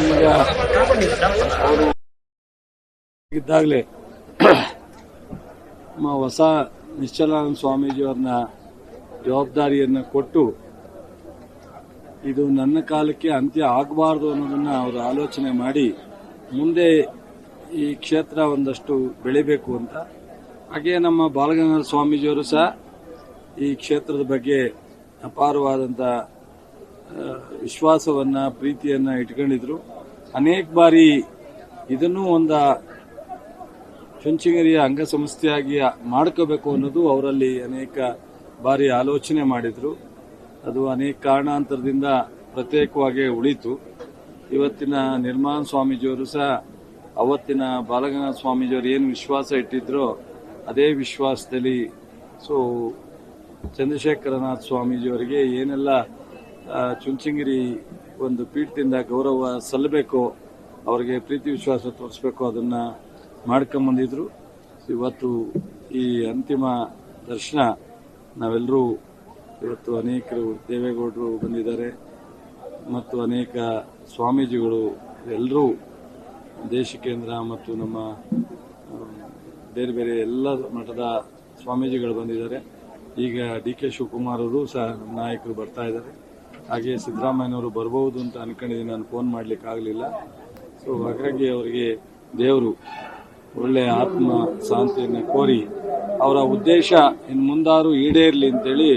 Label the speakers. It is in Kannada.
Speaker 1: ಈಗ ಅವರು ಇದ್ದಾಗಲೇ ನಮ್ಮ ಹೊಸ ನಿಶ್ಚಲಾನಂದ ಸ್ವಾಮೀಜಿಯವ್ರನ್ನ ಜವಾಬ್ದಾರಿಯನ್ನು ಕೊಟ್ಟು ಇದು ನನ್ನ ಕಾಲಕ್ಕೆ ಅಂತ್ಯ ಆಗಬಾರ್ದು ಅನ್ನೋದನ್ನ ಅವರು ಆಲೋಚನೆ ಮಾಡಿ ಮುಂದೆ ಈ ಕ್ಷೇತ್ರ ಒಂದಷ್ಟು ಬೆಳಿಬೇಕು ಅಂತ. ಹಾಗೆ ನಮ್ಮ ಬಾಲಗಂಗಾಧರ ಸ್ವಾಮೀಜಿಯವರು ಸಹ ಈ ಕ್ಷೇತ್ರದ ಬಗ್ಗೆ ಅಪಾರವಾದಂಥ ವಿಶ್ವಾಸವನ್ನ ಪ್ರೀತಿಯನ್ನ ಇಟ್ಕೊಂಡಿದ್ರು. ಅನೇಕ ಬಾರಿ ಇದನ್ನೂ ಒಂದು ಚುಂಚನಗಿರಿಯ ಅಂಗಸಂಸ್ಥೆಯಾಗಿ ಮಾಡ್ಕೋಬೇಕು ಅನ್ನೋದು ಅವರಲ್ಲಿ ಅನೇಕ ಬಾರಿ ಆಲೋಚನೆ ಮಾಡಿದ್ರು. ಅದು ಅನೇಕ ಕಾರಣಾಂತರದಿಂದ ಪ್ರತ್ಯೇಕವಾಗಿ ಉಳಿತು. ಇವತ್ತಿನ ನಿರ್ಮಾಣ ಸ್ವಾಮೀಜಿಯವರು ಸಹ ಅವತ್ತಿನ ಬಾಲಗಂಗಾಧರ ಸ್ವಾಮೀಜಿಯವರು ಏನು ವಿಶ್ವಾಸ ಇಟ್ಟಿದ್ರೋ ಅದೇ ವಿಶ್ವಾಸದಲ್ಲಿ ಚಂದ್ರಶೇಖರನಾಥ್ ಸ್ವಾಮೀಜಿಯವರಿಗೆ ಏನೆಲ್ಲ ಚುಂಚನಗಿರಿ ಒಂದು ಪೀಠದಿಂದ ಗೌರವ ಸಲ್ಲಬೇಕೋ, ಅವರಿಗೆ ಪ್ರೀತಿ ವಿಶ್ವಾಸ ತೋರಿಸಬೇಕು, ಅದನ್ನ ಮಾಡ್ಕೊಂಬಂದಿದ್ರು. ಇವತ್ತು ಈ ಅಂತಿಮ ದರ್ಶನ ನಾವೆಲ್ಲರೂ ಇವತ್ತು ಅನೇಕರು ದೇವೇಗೌಡರು ಬಂದಿದ್ದಾರೆ ಮತ್ತು ಅನೇಕ ಸ್ವಾಮೀಜಿಗಳು ಎಲ್ಲರೂ ದೇಶಿಕೇಂದ್ರ ಮತ್ತು ನಮ್ಮ ಬೇರೆ ಬೇರೆ ಎಲ್ಲ ಮಠದ ಸ್ವಾಮೀಜಿಗಳು ಬಂದಿದ್ದಾರೆ. ಈಗ ಡಿ ಕೆ ಶಿವಕುಮಾರ್ ಅವರು ಸಹ ನಾಯಕರು ಬರ್ತಾ ಇದ್ದಾರೆ. ಹಾಗೆ ಸಿದ್ದರಾಮಯ್ಯನವರು ಬರಬಹುದು ಅಂತ ಅನ್ಕೊಂಡಿದ್ದೀನಿ, ನಾನು ಫೋನ್ ಮಾಡ್ಲಿಕ್ಕೆ ಆಗಲಿಲ್ಲ. ಹಾಗಾಗಿ ಅವರಿಗೆ ದೇವರು ಒಳ್ಳೆ ಆತ್ಮ ಶಾಂತಿಯನ್ನು ಕೋರಿ ಅವರ ಉದ್ದೇಶ ಇನ್ನು ಮುಂದಾರು ಈಡೇರಲಿ ಅಂತೇಳಿ